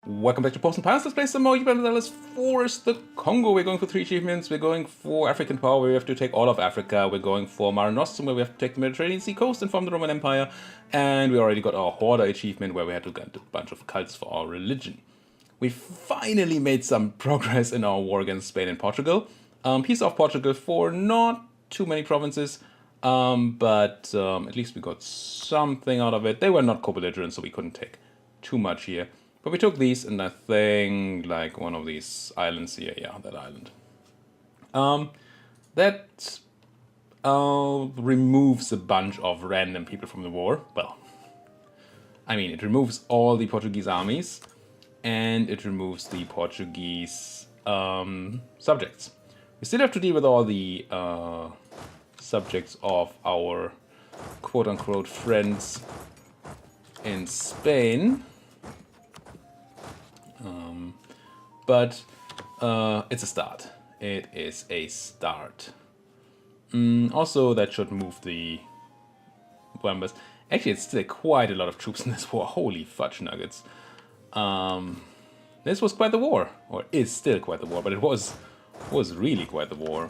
Welcome back to Popes and Pylons. Let's play some more Europa Universalis IV, the Kongo. We're going for 3 achievements. We're going for African power, where we have to take all of Africa. We're going for Mare Nostrum, where we have to take the Mediterranean Sea coast and form the Roman Empire. And we already got our Hoarder achievement, where we had to get a bunch of cults for our religion. We finally made some progress in our war against Spain and Portugal. Peace of Portugal for not too many provinces, but at least we got something out of it. They were not co-belligerent, so we couldn't take too much here. But we took these, and I think, like, one of these islands here. Yeah, that island. That removes a bunch of random people from the war. Well, I mean, it removes all the Portuguese armies, and it removes the Portuguese subjects. We still have to deal with all the subjects of our quote-unquote friends in Spain. But it's a start. It is a start. Also, that should move the members. Actually, it's still quite a lot of troops in this war. Holy fudge nuggets. This was quite the war. Or is still quite the war, but it was really quite the war.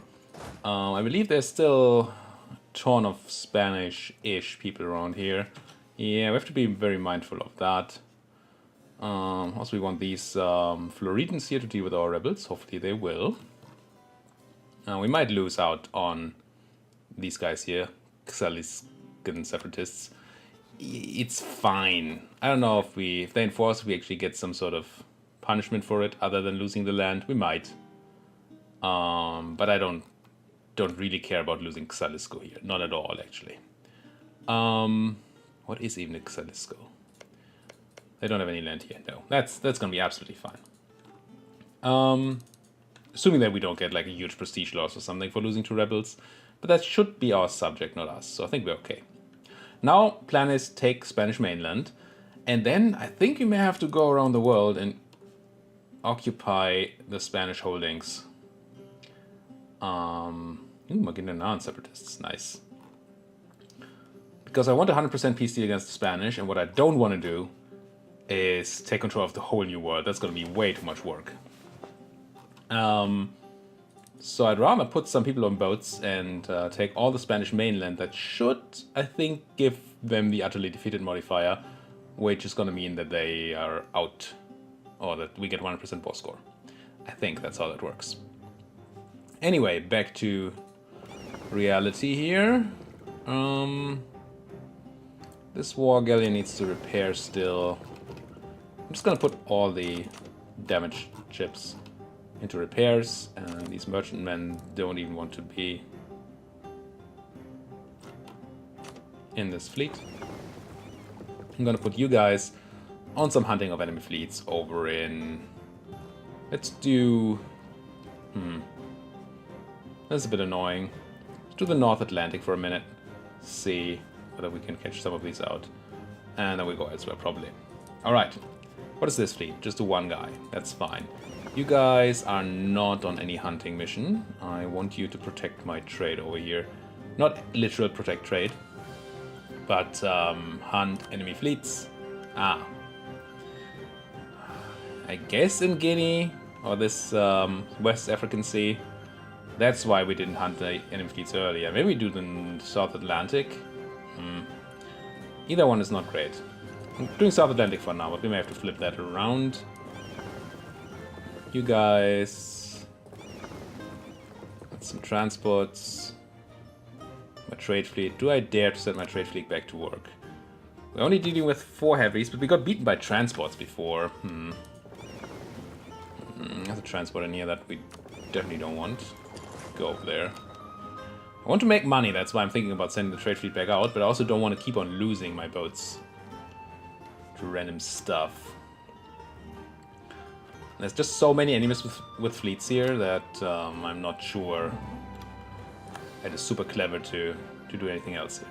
I believe there's still a ton of Spanish-ish people around here. Yeah, we have to be very mindful of that. Also, we want these Floridans here to deal with our rebels. Hopefully they will. We might lose out on these guys here, Xaliscan separatists. It's fine. I don't know if they enforce, we actually get some sort of punishment for it, other than losing the land. We might. But I don't really care about losing Xalisco here. Not at all, actually. What is even a Xalisco? They don't have any land here. No, that's gonna be absolutely fine. Assuming that we don't get like a huge prestige loss or something for losing to rebels, but that should be our subject, not us. So I think we're okay. Now, plan is take Spanish mainland, and then I think we may have to go around the world and occupy the Spanish holdings. Maguindanao separatists, nice. Because I want a 100% peace deal against the Spanish, and what I don't want to do is take control of the whole new world. That's going to be way too much work. So I'd rather put some people on boats and take all the Spanish mainland. That should, I think, give them the utterly defeated modifier, which is going to mean that they are out, or that we get 100% war score. I think that's how that works. Anyway, back to reality here. This war galleon needs to repair still. I'm just gonna put all the damaged ships into repairs, and these merchantmen don't even want to be in this fleet. I'm gonna put you guys on some hunting of enemy fleets over in... Let's do... That's a bit annoying. Let's do the North Atlantic for a minute. See whether we can catch some of these out. And then we go elsewhere, probably. Alright. What is this fleet? Just the one guy. That's fine. You guys are not on any hunting mission. I want you to protect my trade over here. Not literal protect trade, but hunt enemy fleets. I guess in Guinea, or this West African Sea. That's why we didn't hunt the enemy fleets earlier. Maybe we do the South Atlantic. Either one is not great. I'm doing South Atlantic for now, but we may have to flip that around. You guys... Got some transports. My trade fleet. Do I dare to send my trade fleet back to work? We're only dealing with 4 heavies, but we got beaten by transports before. There's a transport in here that we definitely don't want. Go over there. I want to make money, that's why I'm thinking about sending the trade fleet back out, but I also don't want to keep on losing my boats to random stuff. There's just so many enemies with fleets here that I'm not sure it is super clever to do anything else here.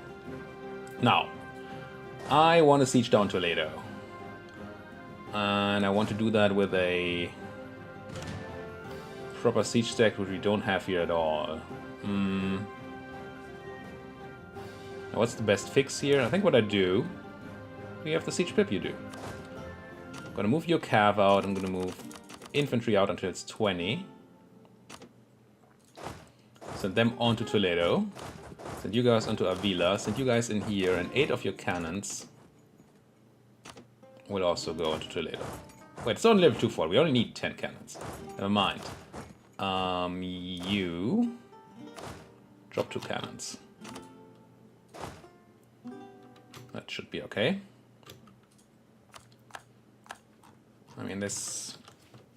Now, I want to siege down Toledo. And I want to do that with a proper siege stack, which we don't have here at all. What's the best fix here? I think what I do... We have the siege pip, you do. Gonna move your cav out. I'm gonna move infantry out until it's 20. Send them on to Toledo. Send you guys onto Avila. Send you guys in here, and 8 of your cannons will also go into Toledo. Wait, it's only level 2 fort. We only need 10 cannons. Never mind. You drop 2 cannons. That should be okay. I mean, this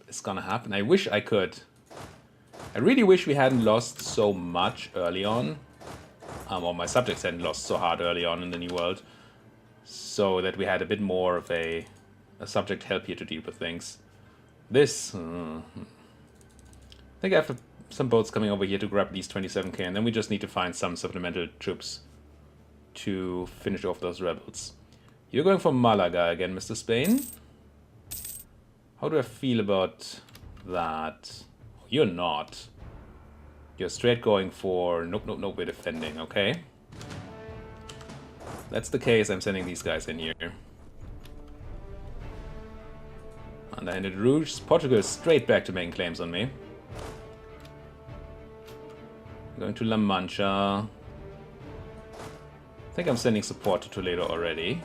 is gonna happen. I wish I could. I really wish we hadn't lost so much early on. Or my subjects hadn't lost so hard early on in the New World. So that we had a bit more of a subject help here to deal with things. This... I think I have some boats coming over here to grab these 27k, and then we just need to find some supplemental troops to finish off those rebels. You're going for Malaga again, Mr. Spain. How do I feel about that? You're not. You're straight going for... Nope, nope, nope, we're defending, okay. That's the case, I'm sending these guys in here. Underhanded Rouge. Portugal is straight back to making claims on me. Going to La Mancha. I think I'm sending support to Toledo already.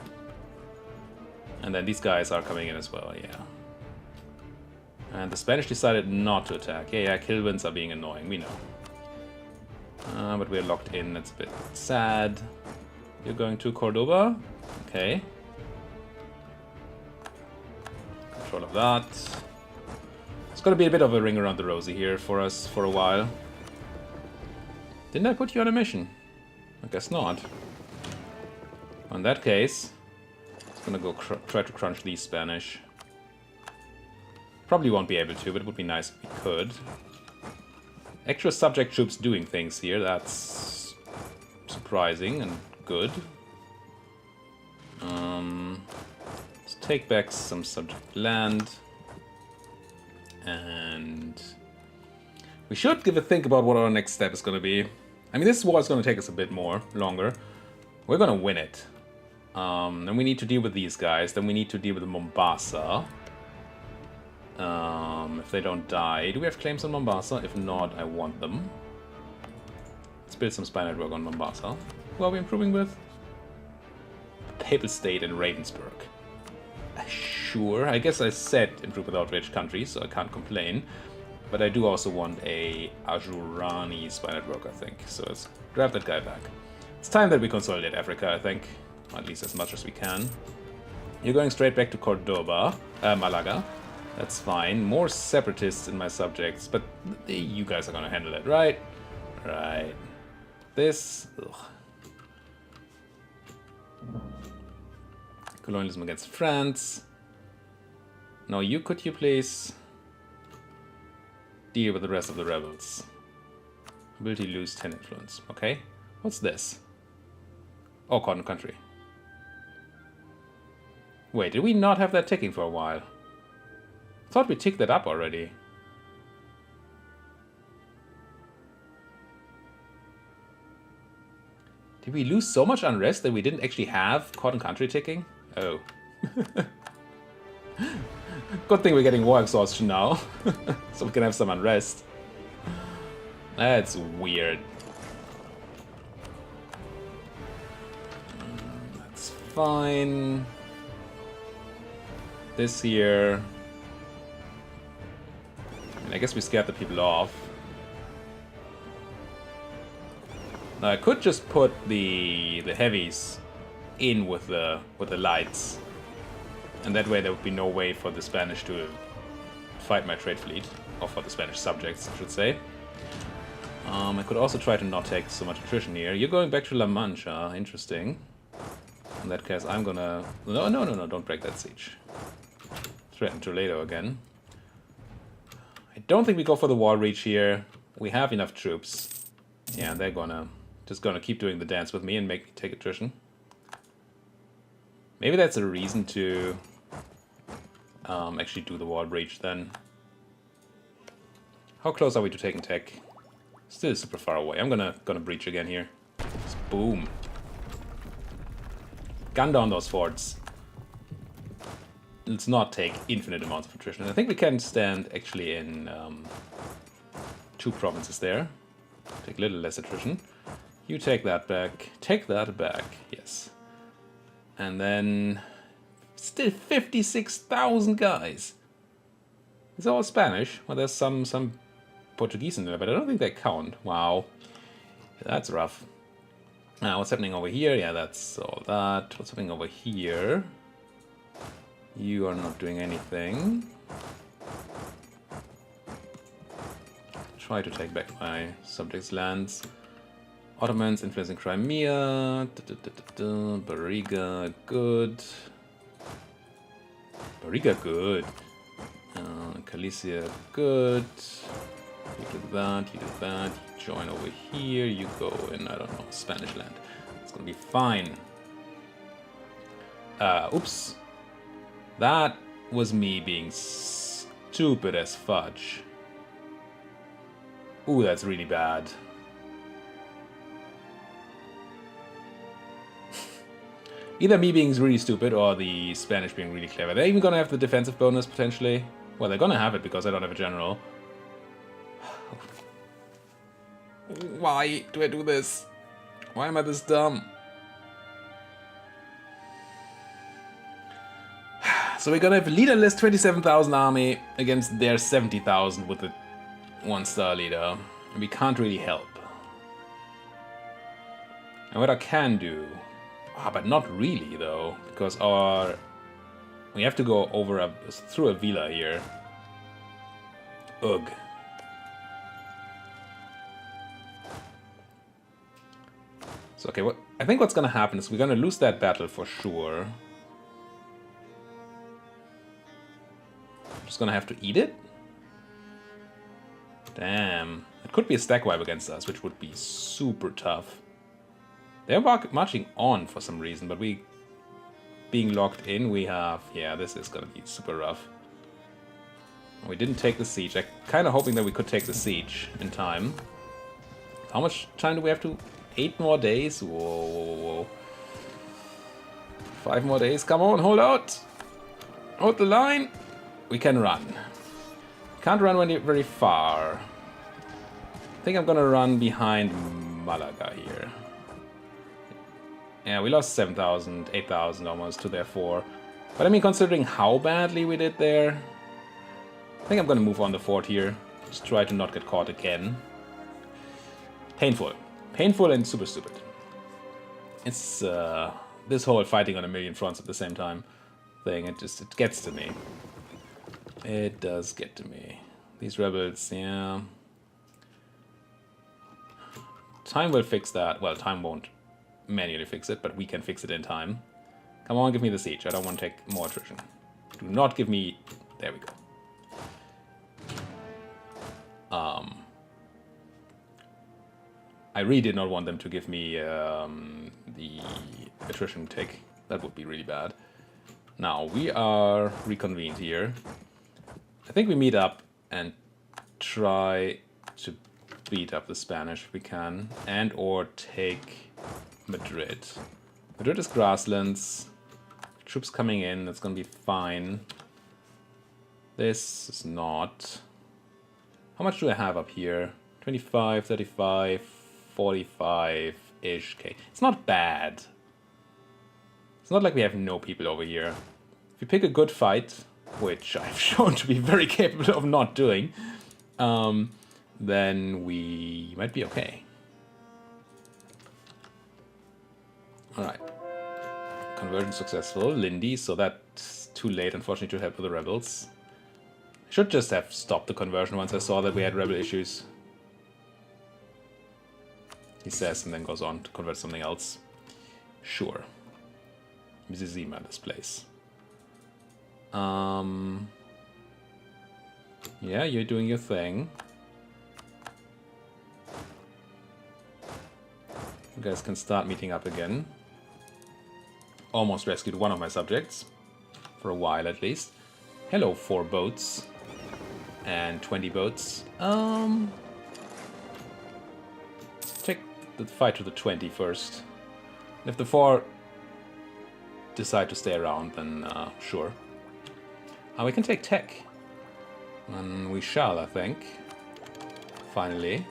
And then these guys are coming in as well, yeah. And the Spanish decided not to attack. Yeah, kill wins are being annoying, we know. But we're locked in, that's a bit sad. You're going to Cordoba? Okay. Control of that. It's gonna be a bit of a ring around the rosy here for us for a while. Didn't I put you on a mission? I guess not. In that case, it's gonna go try to crunch these Spanish. Probably won't be able to, but it would be nice if we could. Extra subject troops doing things here, that's surprising and good. Let's take back some subject land. And we should give a think about what our next step is going to be. I mean, this war is going to take us a bit longer. We're going to win it. Then we need to deal with these guys. Then we need to deal with Mombasa. If they don't die. Do we have claims on Mombasa? If not, I want them. Let's build some spy network on Mombasa. Who are we improving with? Papal State and Ravensburg. Sure, I guess I said improve with outraged countries, so I can't complain. But I do also want a Ajurani spy network, I think. So let's grab that guy back. It's time that we consolidate Africa, I think. At least as much as we can. You're going straight back to Cordoba, Malaga. That's fine. More separatists in my subjects, but you guys are gonna handle it, right? Right. This... Ugh. Colonialism against France. No, could you please deal with the rest of the rebels? Ability lose 10 influence. Okay. What's this? Oh, Cotton Country. Wait, did we not have that ticking for a while? I thought we ticked that up already. Did we lose so much unrest that we didn't actually have Cotton Country ticking? Oh. Good thing we're getting war exhaustion now. So we can have some unrest. That's weird. That's fine. This here... I guess we scared the people off. Now I could just put the heavies in with the lights, and that way there would be no way for the Spanish to fight my trade fleet, or for the Spanish subjects, I should say. I could also try to not take so much attrition here. You're going back to La Mancha, interesting. In that case, I'm gonna... No, don't break that siege. Threaten Toledo again. I don't think we go for the wall reach here. We have enough troops. Yeah, they're just gonna keep doing the dance with me and make me take attrition. Maybe that's a reason to actually do the wall breach then. How close are we to taking tech? Still super far away. I'm gonna breach again here. Just boom. Gun down those forts. let's not take infinite amounts of attrition. I think we can stand actually in 2 provinces there. Take a little less attrition. You take that back. Take that back. Yes. And then still 56,000 guys. It's all Spanish. Well, there's some Portuguese in there, but I don't think they count. Wow. That's rough. Now, what's happening over here? Yeah, that's all that. What's happening over here? You are not doing anything. Try to take back my subjects' lands. Ottomans influencing Crimea. Bariga, good. Bariga, good. Galicia, good. You do that, you do that. You join over here. You go in, I don't know, Spanish land. It's gonna be fine. Oops. That was me being stupid as fudge. Ooh, that's really bad. Either me being really stupid or the Spanish being really clever. They're even gonna have the defensive bonus, potentially. Well, they're gonna have it because I don't have a general. Why do I do this? Why am I this dumb? So we're gonna have leaderless 27,000 army against their 70,000 with the 1-star leader. And we can't really help. And what I can do... but not really, though. Because we have to go over through a villa here. Ugh. So, okay, I think what's gonna happen is we're gonna lose that battle for sure. Just gonna have to eat it? Damn. It could be a stack wipe against us, which would be super tough. They're marching on for some reason, but we... Being locked in, we have... Yeah, this is gonna be super rough. We didn't take the siege. I'm kind of hoping that we could take the siege in time. How much time do we have to... 8 more days? Whoa, whoa, whoa. 5 more days. Come on, hold out! Hold the line! We can run. Can't run very far. I think I'm gonna run behind Malaga here. Yeah, we lost 7,000, 8,000 almost to their 4. But I mean, considering how badly we did there, I think I'm gonna move on the fort here. Just try to not get caught again. Painful. Painful and super stupid. It's this whole fighting on a million fronts at the same time thing, it gets to me. It does get to me. These rebels, yeah. Time will fix that. Well, time won't manually fix it, but we can fix it in time. Come on, give me the siege. I don't want to take more attrition. Do not give me... There we go. I really did not want them to give me the attrition tick. That would be really bad. Now, we are reconvened here. I think we meet up and try to beat up the Spanish if we can. And or take Madrid. Madrid is grasslands. Troops coming in, that's gonna be fine. This is not. How much do I have up here? 25, 35, 45-ish K. It's not bad. It's not like we have no people over here. If we pick a good fight, which I've shown to be very capable of not doing, then we might be okay. Alright. Conversion successful. Lindy, so that's too late, unfortunately, to help with the rebels. I should just have stopped the conversion once I saw that we had rebel issues. He says and then goes on to convert something else. Sure. Mizizima, this place. Yeah, you're doing your thing. You guys can start meeting up again. Almost rescued one of my subjects. For a while, at least. Hello, 4 boats. And 20 boats. Take the fight to the 20 first. If the 4 decide to stay around, then sure. We can take tech. And we shall, I think. Finally.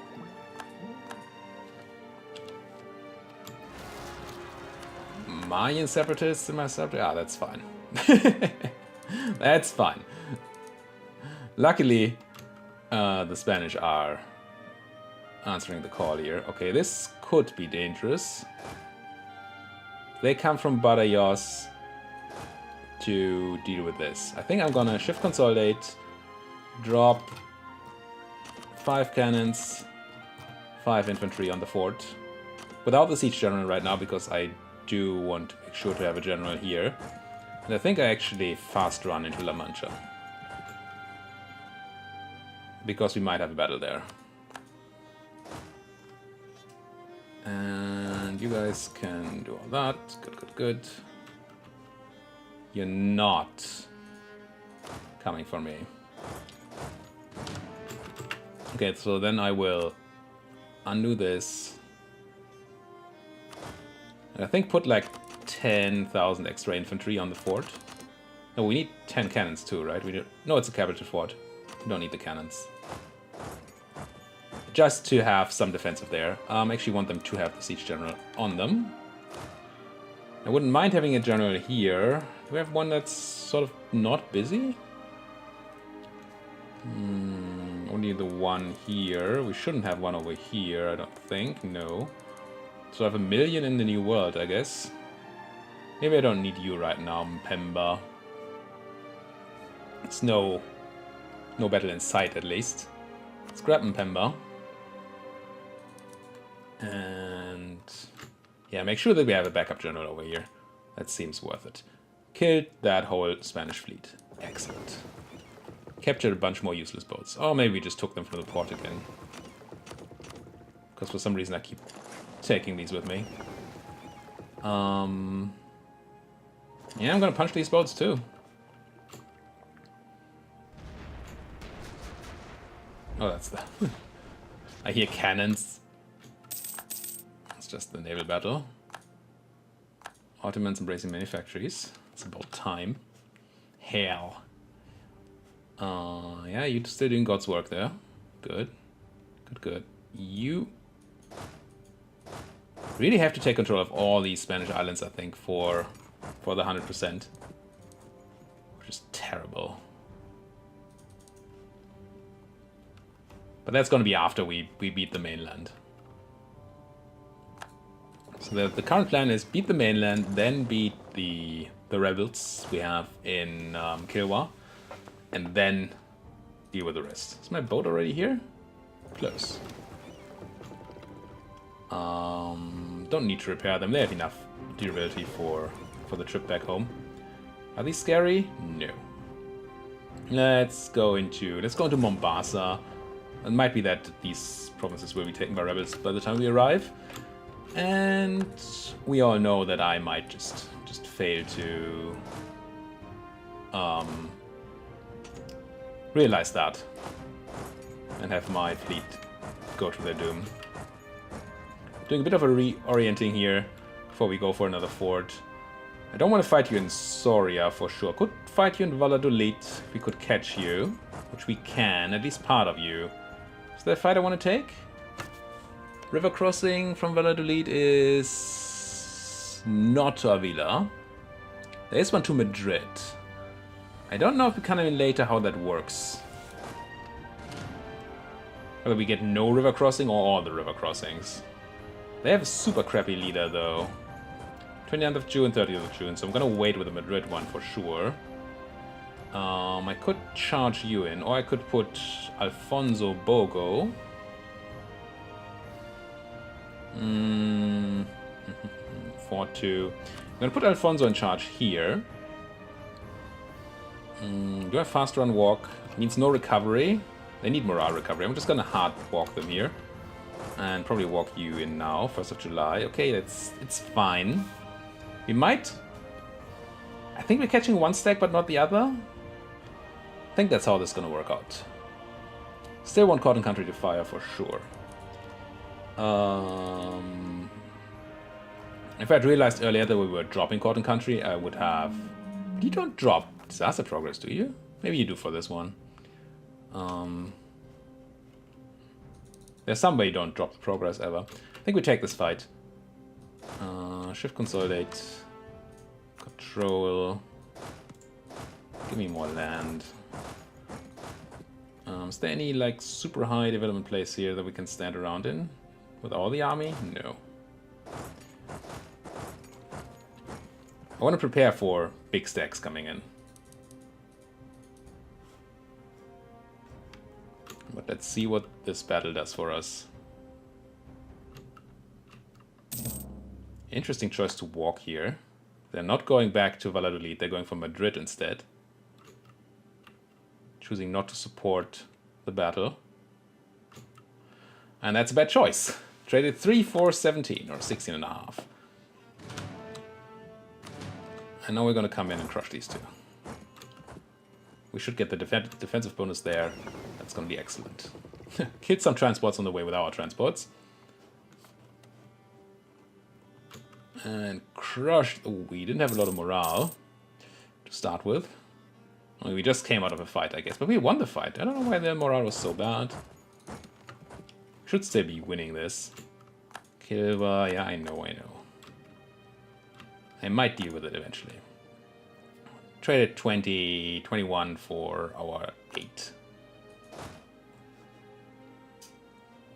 Mayan separatists in my separate. Ah, that's fine. That's fine. Luckily, the Spanish are answering the call here. Okay, this could be dangerous. They come from Badajoz to deal with this. I think I'm gonna shift consolidate, drop 5 cannons, 5 infantry on the fort. Without the siege general right now, because I do want to make sure to have a general here. And I think I actually fast run into La Mancha. Because we might have a battle there. And you guys can do all that. Good, good, good. You're not coming for me. Okay, so then I will undo this. And I think put like 10,000 extra infantry on the fort. No, we need 10 cannons too, right? No, it's a capital fort. We don't need the cannons. Just to have some defensive there. I actually want them to have the siege general on them. I wouldn't mind having a general here. Do we have one that's sort of not busy? Only the one here. We shouldn't have one over here, I don't think. No. So I have 1 million in the New World, I guess. Maybe I don't need you right now, Mpemba. It's no battle in sight, at least. Let's grab Mpemba. And yeah, make sure that we have a backup general over here. That seems worth it. Killed that whole Spanish fleet. Excellent. Captured a bunch more useless boats. Or maybe we just took them from the port again. Because for some reason I keep taking these with me. Yeah, I'm gonna punch these boats too. Oh, that's the... I hear cannons. It's just the naval battle. Ottomans embracing many factories. It's about time. Hell. Yeah, you're still doing God's work there. Good. Good, good. You really have to take control of all these Spanish islands, I think, for the 100%. Which is terrible. But that's going to be after we beat the mainland. So the current plan is beat the mainland, then beat the rebels we have in Kilwa, and then deal with the rest. Is my boat already here? Close. Don't need to repair them. They have enough durability for the trip back home. Are these scary? No. Let's go into Mombasa. It might be that these provinces will be taken by rebels by the time we arrive. And we all know that I might just fail to realize that and have my fleet go to their doom. Doing a bit of a reorienting here before we go for another fort. I don't want to fight you in Soria for sure. Could fight you in Valladolid if we could catch you, which we can, at least part of you. Is there a fight I want to take? River crossing from Valladolid is not to Avila. There is one to Madrid. I don't know if we come in later how that works. Whether we get no river crossing or all the river crossings. They have a super crappy leader though. 29th of June, 30th of June, so I'm gonna wait with the Madrid one for sure. I could charge you in, or I could put Alfonso Bogo. 4-2. I'm gonna put Alfonso in charge here. Do I fast run walk? Means no recovery. They need morale recovery. I'm just gonna hard walk them here. And probably walk you in now, 1st of July. Okay, it's fine. We might... I think we're catching one stack but not the other. I think that's how this is gonna work out. Still want Cotton Country to fire for sure. If I'd realized earlier that we were dropping Cotton Country, I would have... You don't drop disaster progress, do you? Maybe you do for this one. There's some way you don't drop the progress ever. I think we take this fight. Shift consolidate. Control. Give me more land. Is there any like super high development place here that we can stand around in? With all the army? No. I want to prepare for big stacks coming in. But let's see what this battle does for us. Interesting choice to walk here. They're not going back to Valladolid, they're going for Madrid instead. Choosing not to support the battle. And that's a bad choice. Traded 3 for 17, or 16 and a half. And now we're going to come in and crush these two. We should get the defensive bonus there. That's going to be excellent. Hit some transports on the way with our transports. And crushed. Oh, we didn't have a lot of morale to start with. I mean, we just came out of a fight, I guess. But we won the fight. I don't know why their morale was so bad. Should still be winning this. Kilva, yeah, I know. I might deal with it eventually. Traded 21 for our 8.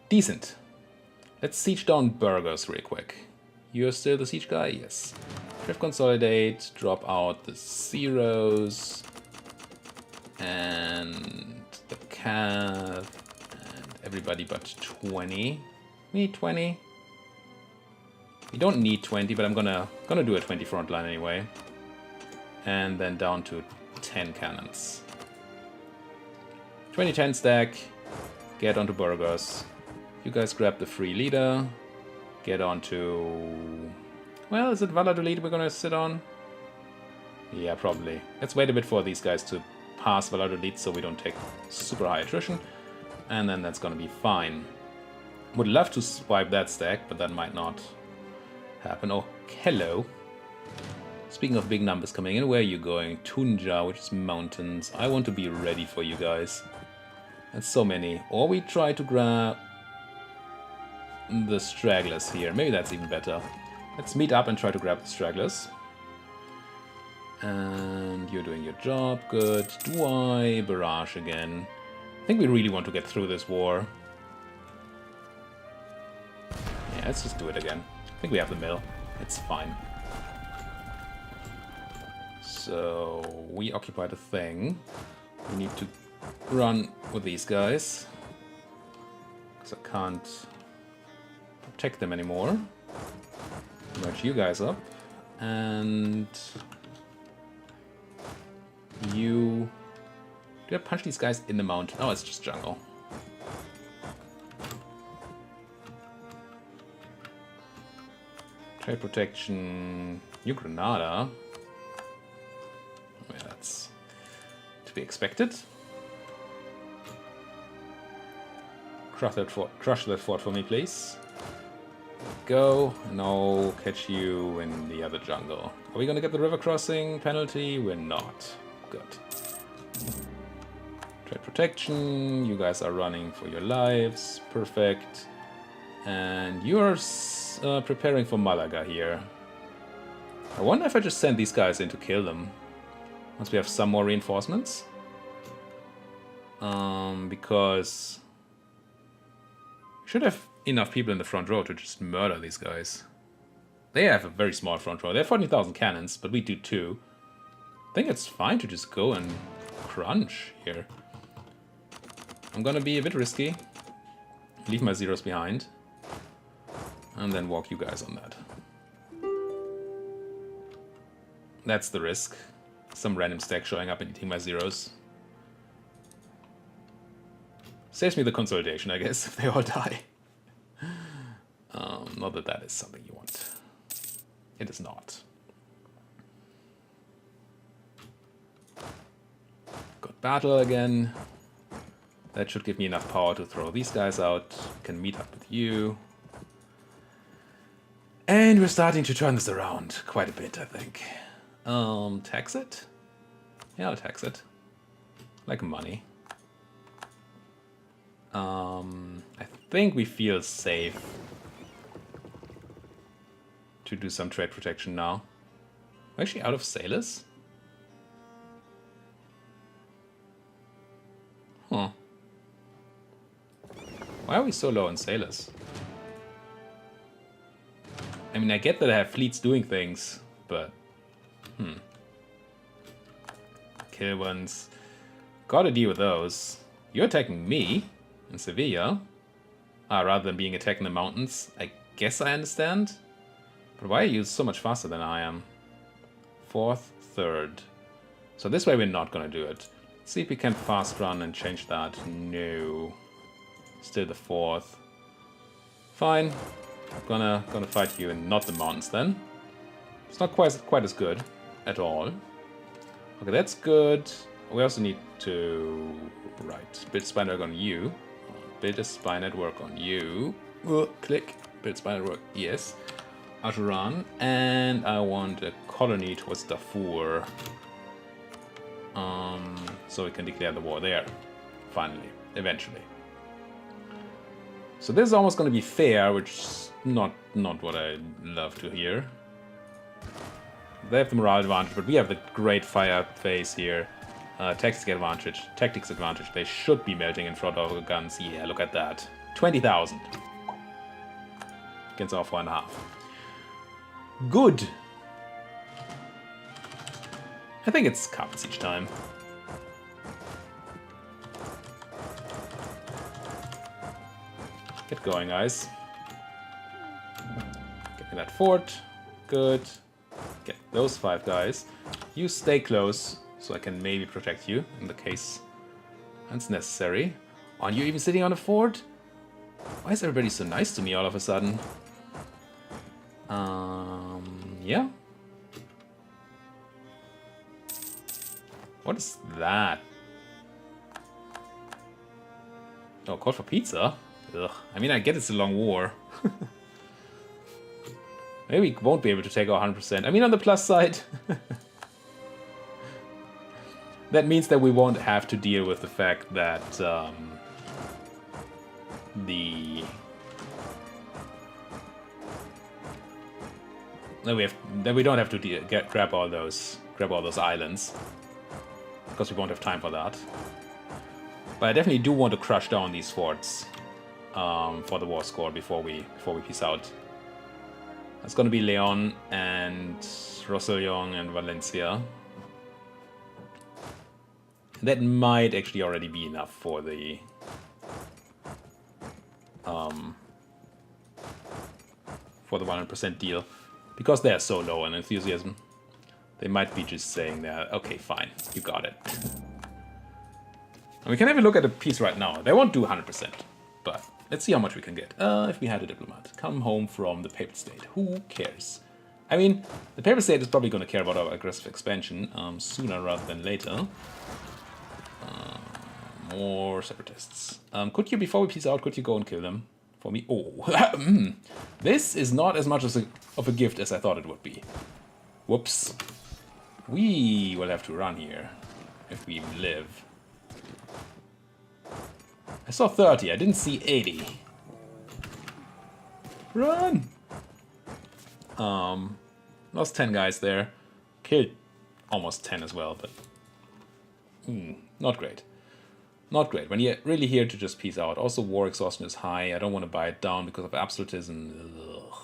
Decent. Let's siege down Burgos real quick. You're still the siege guy? Yes. Shift consolidate, drop out the zeros. And the cav. And everybody but 20. We need 20. We don't need 20, but I'm gonna do a 20 front line anyway. And then down to 10 cannons. 20-10 stack. Get onto Burgos. You guys grab the free leader. Get onto... Well, is it Valladolid we're gonna sit on? Yeah, probably. Let's wait a bit for these guys to pass Valladolid so we don't take super high attrition. And then that's gonna be fine. Would love to swipe that stack, but that might not happen. Oh, hello. Speaking of big numbers coming in, where are you going? Tunja, which is mountains. I want to be ready for you guys. That's so many. Or we try to grab the stragglers here. Maybe that's even better. Let's meet up and try to grab the stragglers. And you're doing your job. Good. Do I barrage again? I think we really want to get through this war. Yeah, let's just do it again. I think we have the mill. It's fine. So we occupy the thing. We need to run with these guys. Because I can't protect them anymore. Merge you guys up. And you... Do I punch these guys in the mountain? Oh, it's just jungle. Trade protection. New Granada. Yeah, that's to be expected. Crush that fort for me, please. Go. And I'll catch you in the other jungle. Are we gonna get the river crossing penalty? We're not. Good. Trade protection. You guys are running for your lives. Perfect. And you're preparing for Malaga here. I wonder if I just send these guys in to kill them. Once we have some more reinforcements. Because we should have enough people in the front row to just murder these guys. They have a very small front row. They have 14,000 cannons, but we do too. I think it's fine to just go and crunch here. I'm gonna be a bit risky. Leave my zeros behind. And then walk you guys on that. That's the risk. Some random stack showing up and eating my zeros. Saves me the consolidation, I guess, if they all die. Not that that is something you want. It is not. Got battle again. That should give me enough power to throw these guys out. Can meet up with you. And we're starting to turn this around quite a bit, I think. Tax it? Yeah, I'll tax it. like money. I think we feel safe to do some trade protection now. We're actually out of sailors? Huh. Why are we so low on sailors? I mean, I get that I have fleets doing things, but... Kill ones. Gotta deal with those. You're attacking me in Sevilla. Rather than being attacked in the mountains. I guess I understand. But why are you so much faster than I am? 4th, 3rd. So this way we're not gonna do it. Let's see if we can fast run and change that. No. Still the 4th. Fine. Gonna fight you in not the mountains then. It's not quite as good at all. Okay, that's good. We also need to build spy network on you. Build a spy network on you. Click. Build spy network. Yes. Ajuran. And I want a colony towards Darfur. So we can declare the war there. Finally. Eventually. So this is almost going to be fair, which is not what I love to hear. They have the morale advantage, but we have the great fire phase here. Tactics advantage. They should be melting in front of our guns. Yeah, look at that. 20,000. Against our 4.5. Good. I think it's carpet siege time. Get going, guys. Get me that fort. Good. Get those 5 guys. You stay close, so I can maybe protect you in the case that's necessary. Aren't you even sitting on a fort? Why is everybody so nice to me all of a sudden? Yeah. What is that? Oh, call for pizza? Ugh. I mean, I get it's a long war. Maybe we won't be able to take our 100%. I mean, on the plus side... that means that we won't have to deal with the fact that that we don't have to grab all those islands, because we won't have time for that. But I definitely do want to crush down these forts for the war score before we peace out. That's going to be Leon and Rosellón and Valencia. That might actually already be enough for the for the 100% deal, because they're so low on enthusiasm. They might be just saying that, okay, fine, you got it. And we can have a look at the piece right now. They won't do 100%, but let's see how much we can get. If we had a diplomat. Come home from the Papal State. Who cares? I mean, the Papal State is probably going to care about our aggressive expansion sooner rather than later. More separatists. Could you, before we peace out, could you go and kill them for me? Oh, this is not as much of a gift as I thought it would be. Whoops. We will have to run here if we live. I saw 30, I didn't see 80. Run! Lost 10 guys there. Killed almost 10 as well, but... not great. Not great. When you're really here to just peace out. Also, war exhaustion is high. I don't want to buy it down because of absolutism. Ugh.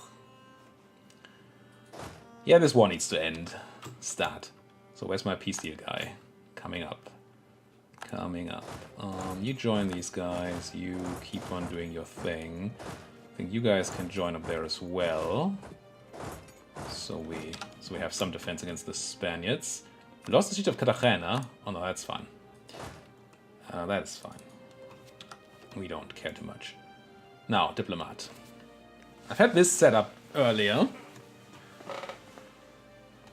Yeah, this war needs to end. Stat. So where's my peace deal guy? Coming up. Coming up. You join these guys. You keep on doing your thing. I think you guys can join up there as well. So we have some defense against the Spaniards. We lost the siege of Cartagena. Oh no, that's fine. That is fine. We don't care too much. Now, diplomat. I've had this set up earlier,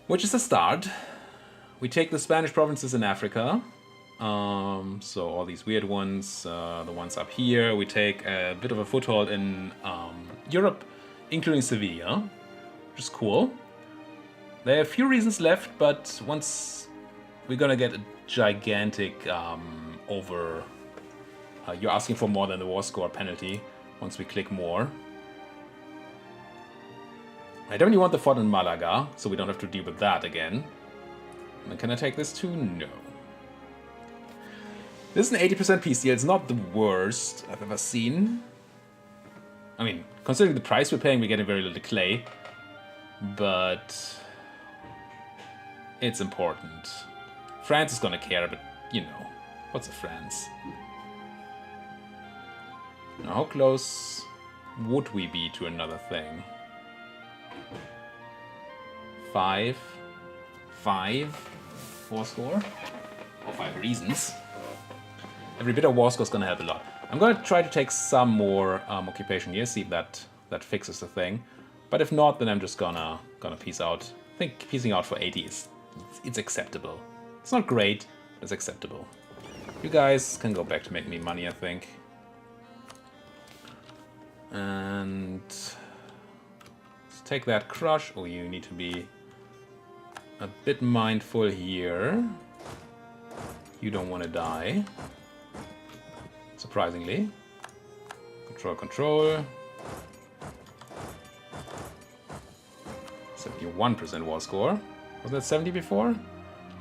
which is a start. We take the Spanish provinces in Africa. So all these weird ones, the ones up here. We take a bit of a foothold in Europe, including Sevilla, which is cool. There are a few reasons left, but once we're gonna get a gigantic you're asking for more than the war score penalty once we click more. I definitely want the fort in Malaga, so we don't have to deal with that again. And can I take this too? No. This is an 80% peace deal. It's not the worst I've ever seen. I mean, considering the price we're paying, we're getting very little clay. But it's important. France is gonna care, but you know, what's a France? Now, how close would we be to another thing? 5 war score? Or 5 reasons. Every bit of war score is gonna help a lot. I'm gonna try to take some more occupation here, see if that fixes the thing. But if not, then I'm just gonna peace out. I think peacing out for 80 it's acceptable. It's not great, but it's acceptable. You guys can go back to make me money, I think. And let's take that crush. Oh, you need to be a bit mindful here. You don't want to die. Surprisingly. Control. 71% war score. Wasn't that 70 before?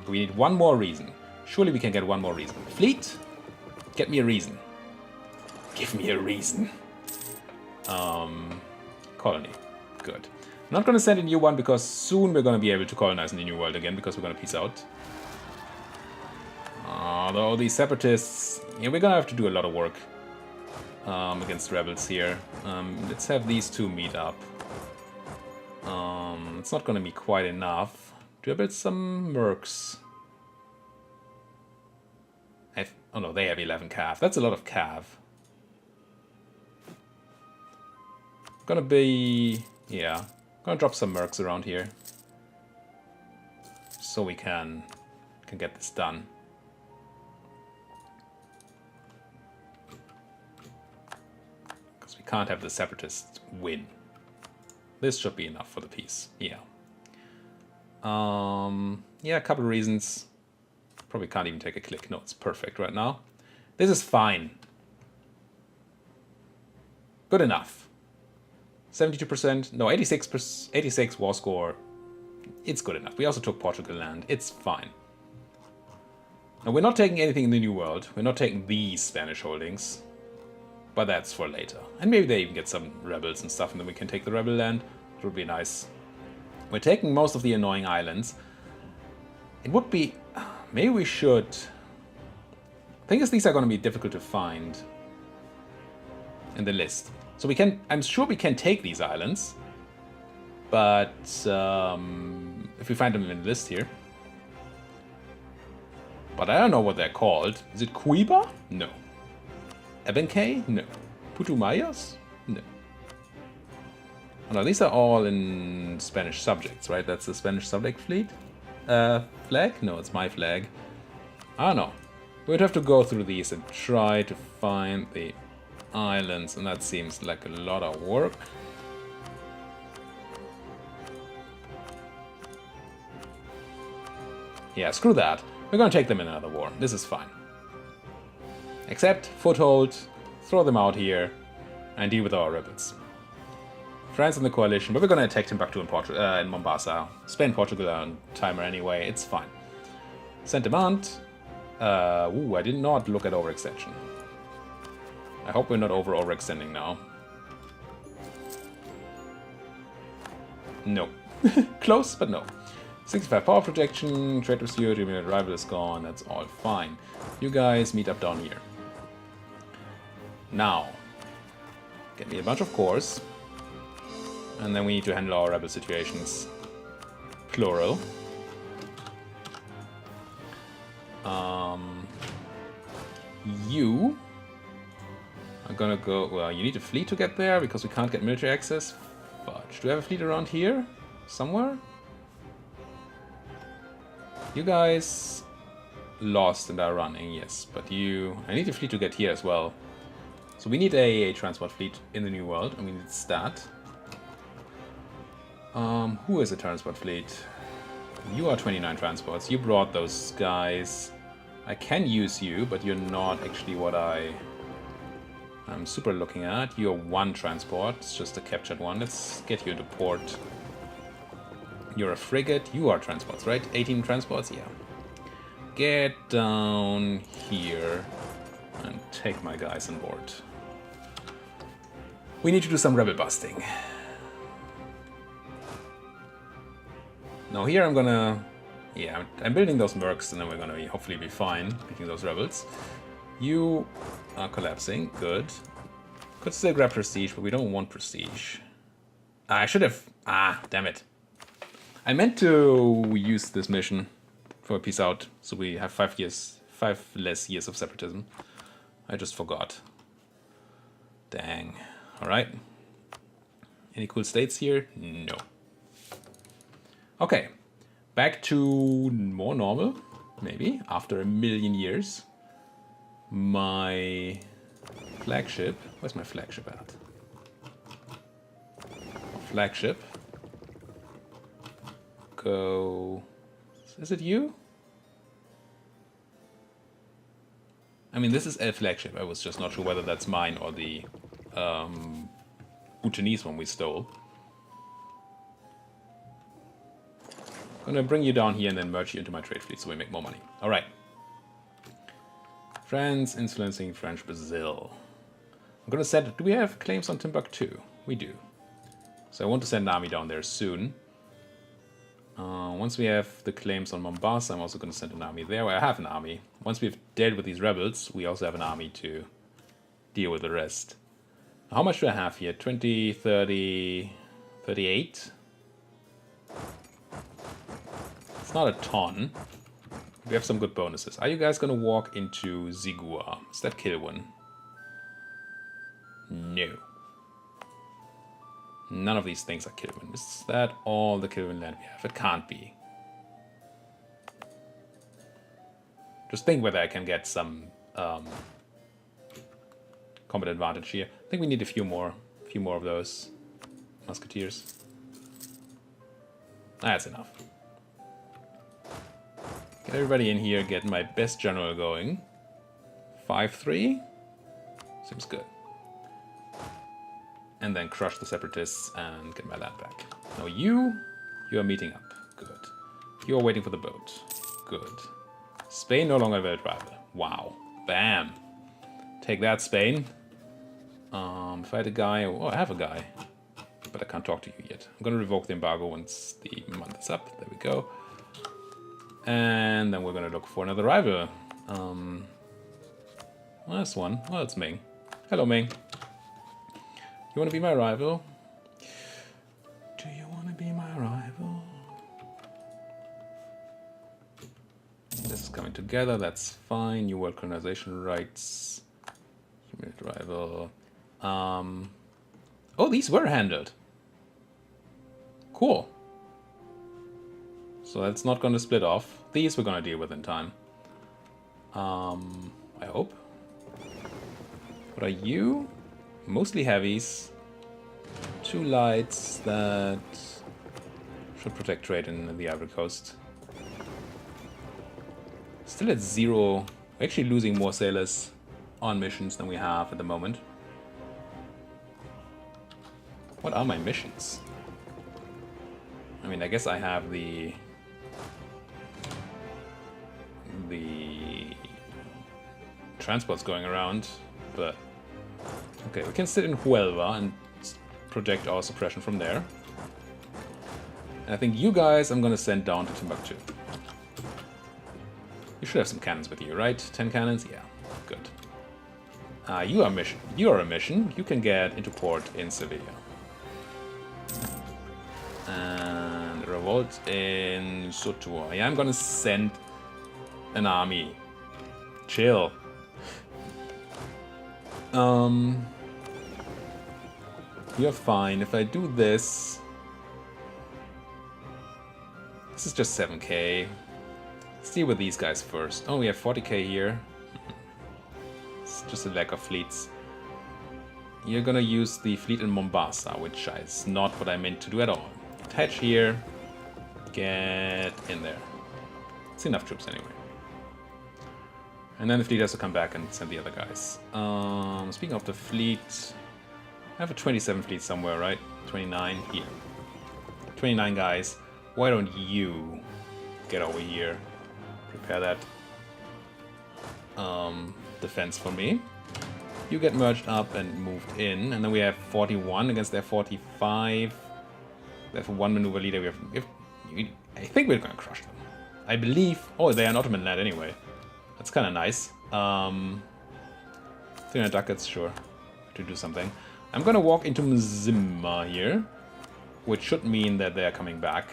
We need one more reason. Surely we can get one more reason. Fleet, get me a reason. Give me a reason. Colony. Good. I'm not going to send a new one because soon we're going to be able to colonize in the New World again because we're going to peace out. Although these separatists, yeah, we're going to have to do a lot of work against rebels here. Let's have these two meet up. It's not going to be quite enough. Do I build some mercs? Oh no, they have 11 cav. That's a lot of cav. Gonna be... yeah. Gonna drop some mercs around here. So we can get this done. Because we can't have the separatists win. This should be enough for the peace. Yeah. Yeah, a couple of reasons. Probably can't even take a click. No, it's perfect right now. This is fine. Good enough. 72%. No, 86 war score. It's good enough. We also took Portugal land. It's fine. Now, we're not taking anything in the New World. We're not taking these Spanish holdings. But that's for later. And maybe they even get some rebels and stuff, and then we can take the rebel land. It would be nice. We're taking most of the annoying islands. It would be... maybe we should... The thing is, these are going to be difficult to find in the list. So we can... I'm sure we can take these islands. But if we find them in the list here. But I don't know what they're called. Is it Cuiba? No. Ebenkei? No. Putumayos? No. Oh, no, these are all in Spanish subjects, right? That's the Spanish subject fleet? Flag? No, it's my flag. I don't know. We'd have to go through these and try to find the islands, and that seems like a lot of work. Yeah, screw that. We're gonna take them in another war. This is fine. Accept, foothold, throw them out here, and deal with our rebels. France in the coalition, but we're gonna attack Timbuktu in Mombasa. Spain, Portugal on timer anyway, it's fine. Sentiment. Ooh, I did not look at overextension. I hope we're not overextending now. No. Close, but no. 65 power protection, trade pursuit, immediate rival is gone, that's all fine. You guys meet up down here. Now, get me a bunch of cores. And then we need to handle our rebel situations. Plural. You are gonna go... well, you need a fleet to get there because we can't get military access. Fudge. Do we have a fleet around here? Somewhere? You guys lost and are running, yes. But you... I need a fleet to get here as well. So we need a transport fleet in the New World, and we need stat. Who is a transport fleet? You are 29 transports. You brought those guys. I can use you, but you're not actually what I'm super looking at. You're 1 transport. It's just a captured one. Let's get you into port. You're a frigate. You are transports, right? 18 transports? Yeah. Get down here and take my guys on board. We need to do some rebel busting. Now here I'm gonna... Yeah, I'm building those mercs and then we're gonna hopefully be fine beating those rebels. You are collapsing. Good. Could still grab prestige, but we don't want prestige. I should have... damn it. I meant to use this mission for a peace out, so we have 5 less years of separatism. I just forgot. Dang. Alright. Any cool states here? No. Okay. Back to more normal, maybe, after a million years. My flagship... Where's my flagship at? Flagship. Go... Is it you? I mean, this is a flagship. I was just not sure whether that's mine or the Bhutanese one we stole. Gonna bring you down here and then merge you into my trade fleet so we make more money. Alright. France influencing French Brazil. I'm gonna set... Do we have claims on Timbuktu? We do. So I want to send an army down there soon. Once we have the claims on Mombasa, I'm also going to send an army there. Well, I have an army. Once we've dealt with these rebels, we also have an army to deal with the rest. How much do I have here? 20, 30, 38? It's not a ton. We have some good bonuses. Are you guys going to walk into Zigua? Is that Kilwin? No. None of these things are Kilwin. Is that all the Kilwin land we have? It can't be. Just think whether I can get some combat advantage here. I think we need a few more of those musketeers. That's enough. Get everybody in here, get my best general going. 5-3? Seems good. And then crush the separatists and get my land back. Now you are meeting up. Good. You are waiting for the boat. Good. Spain no longer a world rival. Wow. Bam. Take that, Spain. If I had a guy... Oh, I have a guy. But I can't talk to you yet. I'm going to revoke the embargo once the month is up. There we go. And then we're going to look for another rival. Well, that's one. Well, it's Ming. Hello, Ming. You want to be my rival? Do you want to be my rival? This is coming together, that's fine. New world colonization rights. Humid rival. Oh, these were handled. Cool. So that's not going to split off. These we're going to deal with in time. I hope. What are you? Mostly heavies. 2 lights that should protect trade in the Ivory Coast. Still at 0. We're actually losing more sailors on missions than we have at the moment. What are my missions? I mean, I guess I have the transports going around, but okay, we can sit in Huelva and project our suppression from there. And I think you guys I'm gonna send down to Timbuktu. You should have some cannons with you, right? 10 cannons? Yeah, good. You are a mission. You are a mission. You can get into port in Sevilla. And revolt in Sotua. Yeah, I'm gonna send an army. Chill. You're fine. If I do this... This is just 7k. Let's deal with these guys first. Oh, we have 40k here. It's just a lack of fleets. You're gonna use the fleet in Mombasa, which is not what I meant to do at all. Attach here. Get in there. It's enough troops anyway. And then the fleet has to come back and send the other guys. Speaking of the fleet, I have a 27 fleet somewhere, right? 29 here. 29 guys. Why don't you get over here? Prepare that defense for me. You get merged up and moved in, and then we have 41 against their 45. They have a 1 maneuver leader. I think we're gonna crush them. I believe. Oh, they are an Ottoman land anyway. That's kind of nice. 300 ducats, sure, to do something. I'm gonna walk into Mzimma here, which should mean that they are coming back.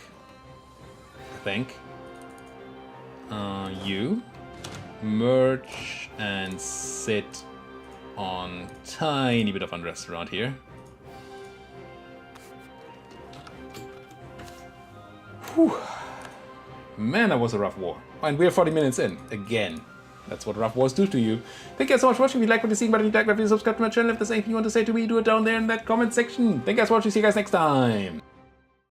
I think. You merge and sit on tiny bit of unrest around here. Whew. Man, that was a rough war. And we're 40 minutes in again. That's what rough wars do to you. Thank you guys so much for watching. If you like what you're seeing, but if you like, subscribe to my channel. If there's anything you want to say to me, do it down there in that comment section. Thank you guys for watching. See you guys next time.